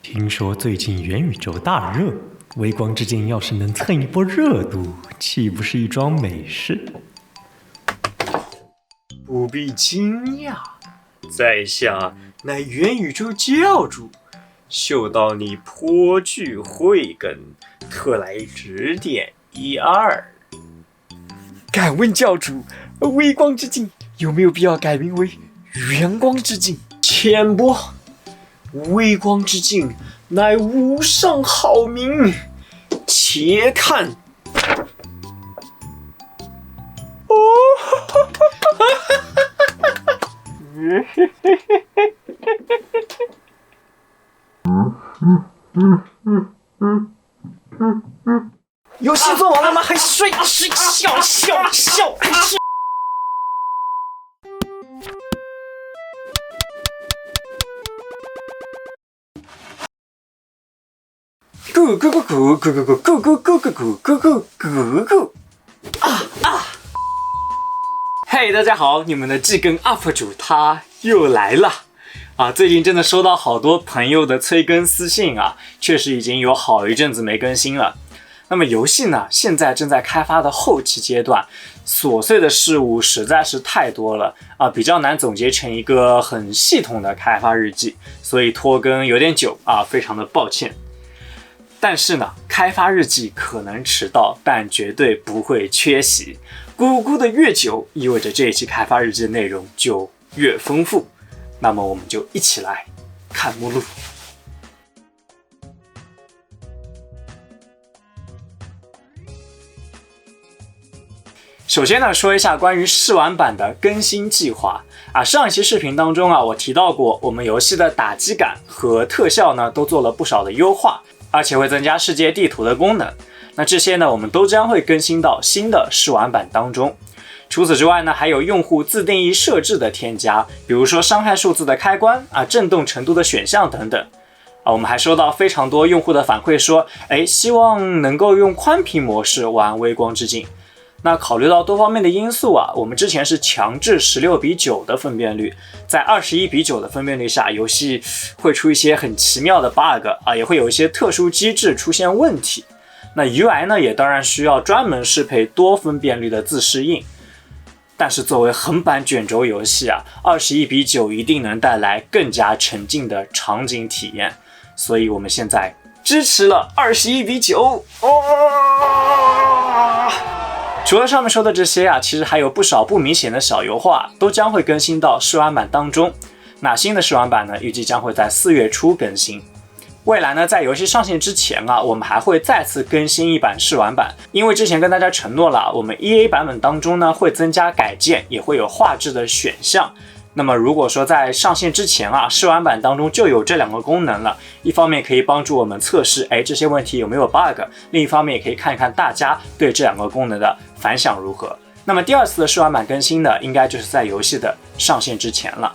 听说最近元宇宙大热，微光之镜要是能蹭一波热度，岂不是一桩美事？不必惊讶，在下乃元宇宙教主，嗅到你颇具慧根，特来指点一二。敢问教主，微光之镜有没有必要改名为元光之镜？浅薄，微光之镜乃无上好名，且看。哦，游戏做完了吗？还睡笑，还睡。咕咕咕咕咕咕咕咕咕咕咕咕咕咕咕啊！嘿，大家好，你们的季更 UP 主他又来了啊！最近真的收到好多朋友的催更私信啊，确实已经有好一阵子没更新了。那么游戏呢，现在正在开发的后期阶段，琐碎的事物实在是太多了啊，比较难总结成一个很系统的开发日记，所以拖更有点久啊，非常的抱歉。但是呢，开发日记可能迟到，但绝对不会缺席。咕咕的越久，意味着这一期开发日记的内容就越丰富。那么我们就一起来看目录。首先呢，说一下关于试玩版的更新计划啊。上一期视频当中啊，我提到过，我们游戏的打击感和特效呢，都做了不少的优化，而且会增加世界地图的功能。那这些呢，我们都将会更新到新的试玩版当中。除此之外呢，还有用户自定义设置的添加，比如说伤害数字的开关啊、震动程度的选项等等。我们还收到非常多用户的反馈说，希望能够用宽屏模式玩微光之镜。那考虑到多方面的因素啊，我们之前是强制16:9的分辨率，在21:9的分辨率下，游戏会出一些很奇妙的 bug 啊，也会有一些特殊机制出现问题。那 UI 呢，也当然需要专门适配多分辨率的自适应。但是作为横版卷轴游戏啊，21:9一定能带来更加沉浸的场景体验，所以我们现在支持了21:9。除了上面说的这些啊，其实还有不少不明显的小优化，都将会更新到试玩版当中。那新的试玩版呢，预计将会在4月初更新。未来呢，在游戏上线之前啊，我们还会再次更新一版试玩版，因为之前跟大家承诺了，我们 EA 版本当中呢会增加改建，也会有画质的选项。那么如果说在上线之前啊，试玩版当中就有这两个功能了，一方面可以帮助我们测试，这些问题有没有 bug， 另一方面也可以看一看大家对这两个功能的反响如何。那么第二次的试玩版更新呢，应该就是在游戏的上线之前了。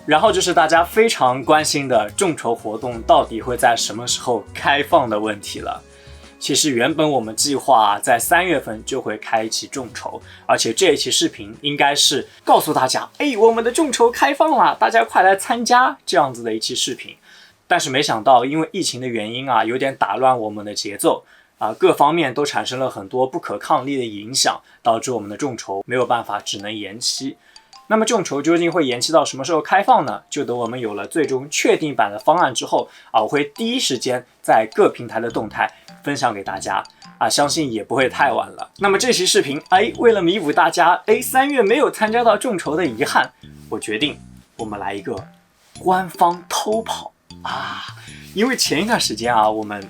然后就是大家非常关心的众筹活动到底会在什么时候开放的问题了。其实原本我们计划在3月份就会开启众筹，而且这一期视频应该是告诉大家，我们的众筹开放了，大家快来参加这样子的一期视频。但是没想到因为疫情的原因啊，有点打乱我们的节奏啊，各方面都产生了很多不可抗力的影响，导致我们的众筹没有办法，只能延期。那么众筹究竟会延期到什么时候开放呢？就等我们有了最终确定版的方案之后啊，我会第一时间在各平台的动态分享给大家啊，相信也不会太晚了。那么这期视频，为了弥补大家3月没有参加到众筹的遗憾，我决定我们来一个官方偷跑啊！因为前一段时间啊，我们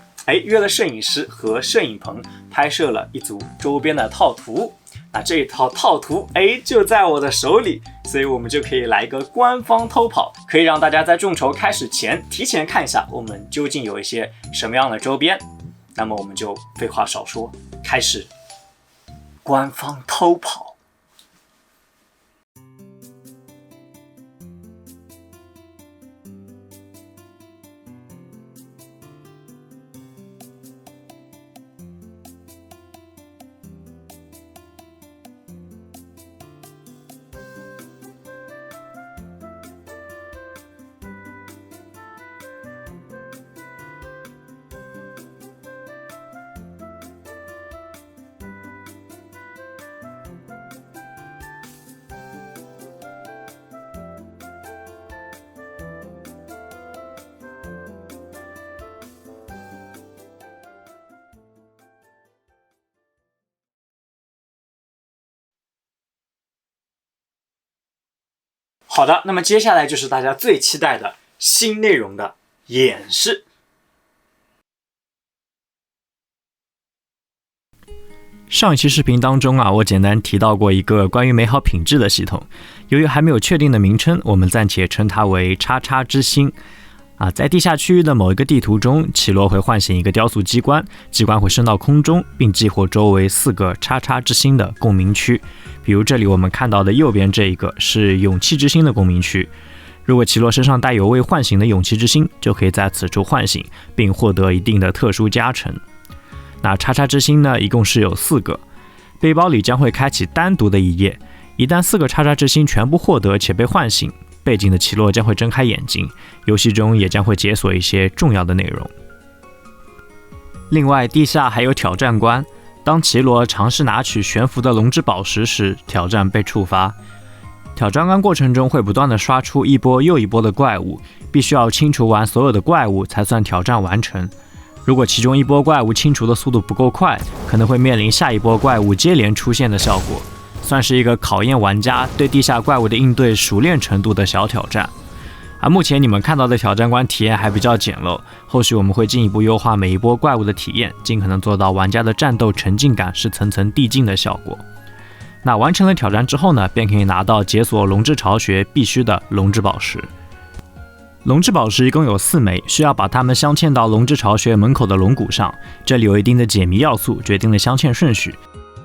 约了摄影师和摄影棚拍摄了一组周边的套图。那这一套套图就在我的手里，所以我们就可以来一个官方偷跑，可以让大家在众筹开始前提前看一下我们究竟有一些什么样的周边。那么我们就废话少说，开始官方偷跑。好的，那么接下来就是大家最期待的新内容的演示。上一期视频当中啊，我简单提到过一个关于美好品质的系统，由于还没有确定的名称，我们暂且称它为叉叉之星。在地下区域的某一个地图中，奇洛会唤醒一个雕塑机关，机关会升到空中，并激活周围4个叉叉之星的共鸣区。比如这里我们看到的右边这一个是勇气之星的共鸣区，如果奇洛身上带有未唤醒的勇气之星，就可以在此处唤醒，并获得一定的特殊加成。那叉叉之星呢，一共是有4个，背包里将会开启单独的一页，一旦4个叉叉之星全部获得且被唤醒，背景的奇洛将会睁开眼睛，游戏中也将会解锁一些重要的内容。另外，地下还有挑战关，当奇洛尝试拿取悬浮的龙之宝石时，挑战被触发。挑战关过程中会不断的刷出一波又一波的怪物，必须要清除完所有的怪物才算挑战完成。如果其中一波怪物清除的速度不够快，可能会面临下一波怪物接连出现的效果，算是一个考验玩家对地下怪物的应对熟练程度的小挑战。目前你们看到的挑战关体验还比较简陋，后续我们会进一步优化每一波怪物的体验，尽可能做到玩家的战斗沉浸感是层层递进的效果。那完成了挑战之后呢，便可以拿到解锁龙之巢穴必须的龙之宝石。龙之宝石一共有4枚，需要把它们镶嵌到龙之巢穴门口的龙骨上，这里有一定的解谜要素，决定了镶嵌顺序。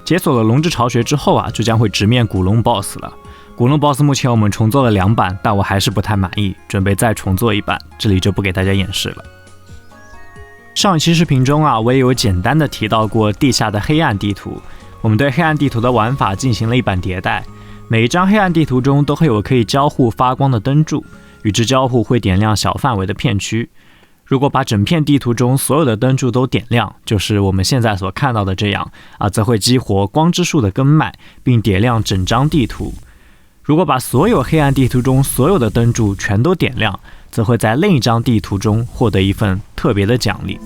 解锁了龙之巢穴之后就将会直面古龙 BOSS 了。古龙 BOSS 目前我们重做了2版，但我还是不太满意，准备再重做一版，这里就不给大家演示了。上一期视频中我也有简单的提到过地下的黑暗地图，我们对黑暗地图的玩法进行了一版迭代，每一张黑暗地图中都会有可以交互发光的灯柱，与之交互会点亮小范围的片区。如果把整片地图中所有的灯柱都点亮，就是我们现在所看到的这样则会激活光之树的根脉，并点亮整张地图。如果把所有黑暗地图中所有的灯柱全都点亮，则会在另一张地图中获得一份特别的奖励。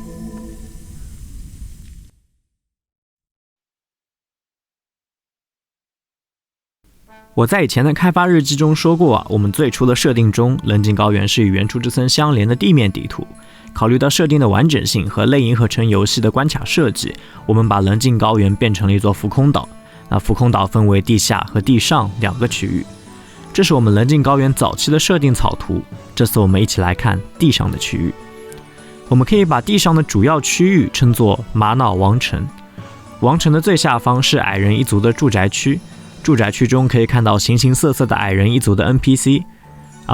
我在以前的开发日记中说过我们最初的设定中，棱镜高原是与原初之森相连的地面地图。考虑到设定的完整性和类银河城游戏的关卡设计，我们把棱镜高原变成了一座浮空岛。那浮空岛分为地下和地上2个区域。这是我们棱镜高原早期的设定草图，这次我们一起来看地上的区域。我们可以把地上的主要区域称作玛瑙王城。王城的最下方是矮人一族的住宅区，住宅区中可以看到形形色色的矮人一族的 NPC。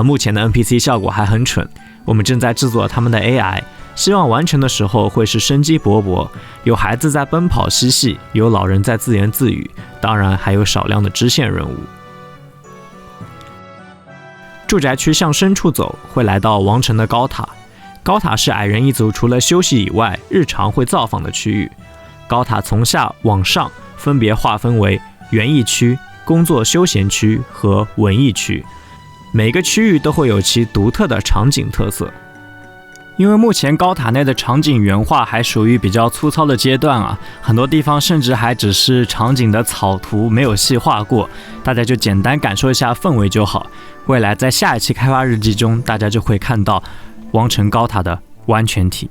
目前的 NPC 效果还很蠢，我们正在制作他们的 AI， 希望完成的时候会是生机勃勃，有孩子在奔跑嬉戏，有老人在自言自语，当然还有少量的支线任务。住宅区向深处走，会来到王城的高塔。高塔是矮人一族除了休息以外，日常会造访的区域。高塔从下往上分别划分为园艺区、工作休闲区和文艺区，每个区域都会有其独特的场景特色。因为目前高塔内的场景原画还属于比较粗糙的阶段啊，很多地方甚至还只是场景的草图，没有细画过，大家就简单感受一下氛围就好。未来在下一期开发日记中，大家就会看到王城高塔的完全体。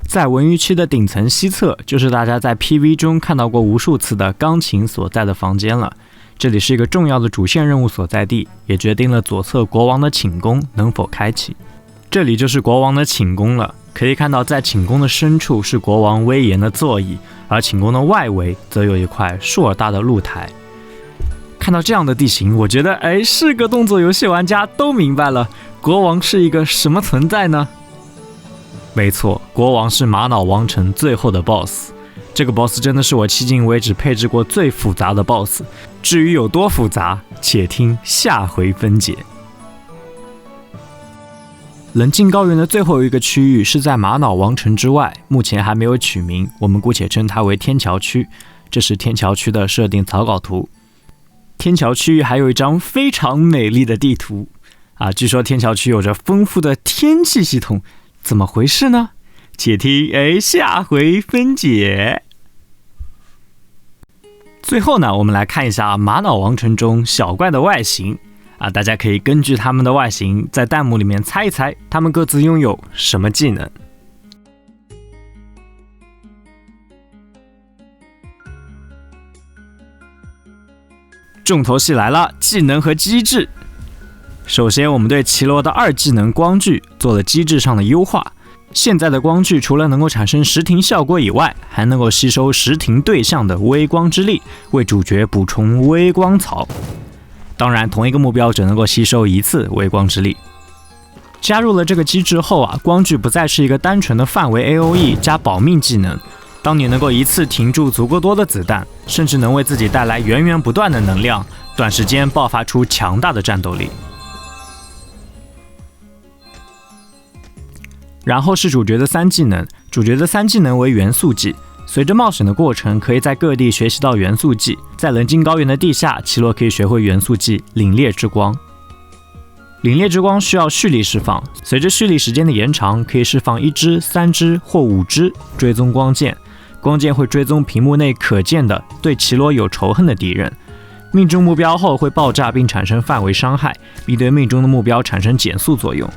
在文娱区的顶层西侧，就是大家在 PV 中看到过无数次的钢琴所在的房间了。这里是一个重要的主线任务所在地，也决定了左侧国王的寝宫能否开启。这里就是国王的寝宫了，可以看到在寝宫的深处是国王威严的座椅，而寝宫的外围则有一块硕大的露台。看到这样的地形，我觉得是个动作游戏玩家都明白了，国王是一个什么存在呢？没错，国王是玛瑙王城最后的 BOSS。这个 BOSS 真的是我迄今为止配置过最复杂的 BOSS。至于有多复杂，且听下回分解。棱镜高原的最后一个区域是在玛瑙王城之外，目前还没有取名，我们姑且称它为天桥区。这是天桥区的设定草稿图。天桥区域还有一张非常美丽的地图啊！据说天桥区有着丰富的天气系统，怎么回事呢？且听下回分解。最后呢，我们来看一下玛瑙王城中小怪的外形啊，大家可以根据他们的外形在弹幕里面猜一猜，他们各自拥有什么技能。重头戏来了，技能和机制。首先，我们对奇罗的2技能光锯做了机制上的优化。现在的光锯除了能够产生时停效果以外，还能够吸收时停对象的微光之力，为主角补充微光槽。当然，同一个目标只能够吸收1次微光之力。加入了这个机制后啊，光锯不再是一个单纯的范围 AOE 加保命技能。当你能够一次停住足够多的子弹，甚至能为自己带来源源不断的能量，短时间爆发出强大的战斗力。然后是主角的3技能，主角的3技能为元素技。随着冒险的过程，可以在各地学习到元素技。在棱镜高原的地下，奇罗可以学会元素技凛冽之光。凛冽之光需要蓄力释放，随着蓄力时间的延长，可以释放1支、3支或5支追踪光剑。光剑会追踪屏幕内可见的对奇罗有仇恨的敌人，命中目标后会爆炸并产生范围伤害，并对命中的目标产生减速作用。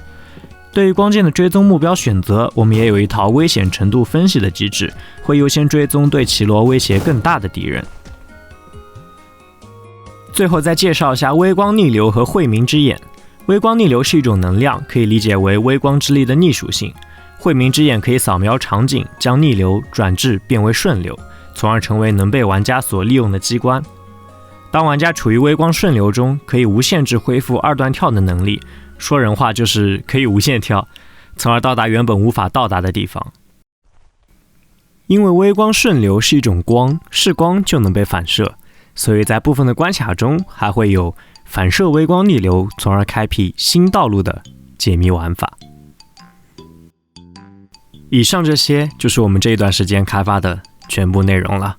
对于光剑的追踪目标选择，我们也有一套危险程度分析的机制，会优先追踪对奇罗威胁更大的敌人。最后再介绍一下微光逆流和慧明之眼。微光逆流是一种能量，可以理解为微光之力的逆属性。慧明之眼可以扫描场景，将逆流转至变为顺流，从而成为能被玩家所利用的机关。当玩家处于微光顺流中，可以无限制恢复2段跳的能力，说人话就是可以无限跳，从而到达原本无法到达的地方。因为微光顺流是一种光，是光就能被反射，所以在部分的关卡中还会有反射微光逆流，从而开辟新道路的解谜玩法。以上这些就是我们这一段时间开发的全部内容了。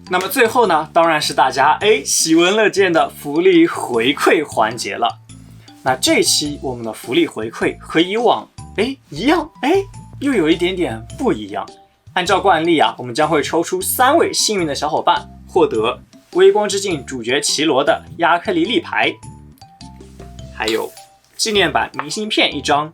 那么最后呢，当然是大家喜闻乐见的福利回馈环节了。那这期我们的福利回馈和以往一样，又有一点点不一样。按照惯例啊，我们将会抽出3位幸运的小伙伴，获得微光之境主角奇罗的亚克力立牌，还有纪念版明信片1张，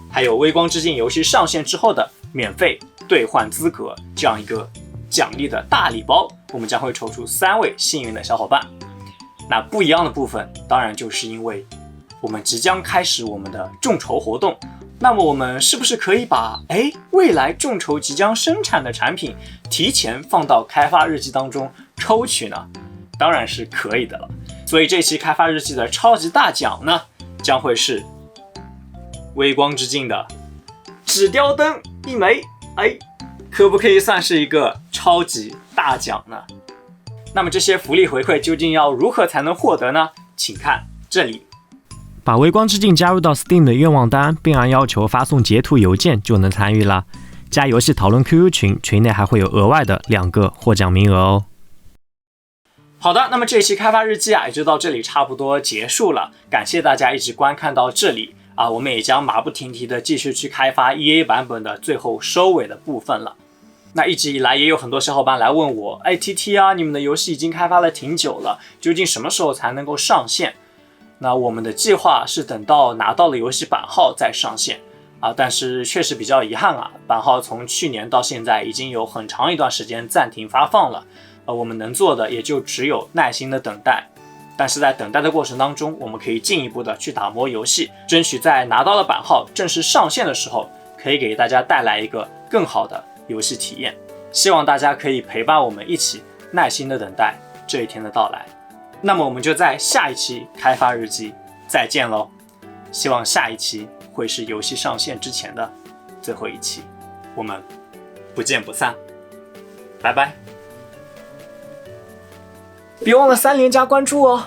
还有微光之境游戏上线之后的免费兑换资格这样一个奖励的大礼包，我们将会抽出3位幸运的小伙伴。那不一样的部分，当然就是因为我们即将开始我们的众筹活动。那么我们是不是可以把未来众筹即将生产的产品提前放到开发日记当中抽取呢？当然是可以的了。所以这期开发日记的超级大奖呢，将会是微光之境的纸雕灯1枚。可不可以算是一个超级大奖呢？那么这些福利回馈究竟要如何才能获得呢？请看这里。把微光之境加入到 Steam 的愿望单，并按要求发送截图邮件就能参与了。加游戏讨论 QQ 群，群内还会有额外的2个获奖名额哦。好的，那么这一期开发日记也就到这里差不多结束了。感谢大家一直观看到这里我们也将马不停蹄的继续去开发 EA 版本的最后收尾的部分了。那一直以来也有很多小伙伴来问我，TT你们的游戏已经开发了挺久了，究竟什么时候才能够上线？那我们的计划是等到拿到了游戏版号再上线但是确实比较遗憾版号从去年到现在已经有很长一段时间暂停发放了，我们能做的也就只有耐心的等待。但是在等待的过程当中，我们可以进一步的去打磨游戏，争取在拿到了版号正式上线的时候，可以给大家带来一个更好的游戏体验。希望大家可以陪伴我们一起耐心的等待这一天的到来。那么我们就在下一期开发日记再见喽，希望下一期会是游戏上线之前的最后一期，我们不见不散，拜拜。别忘了3连加关注哦。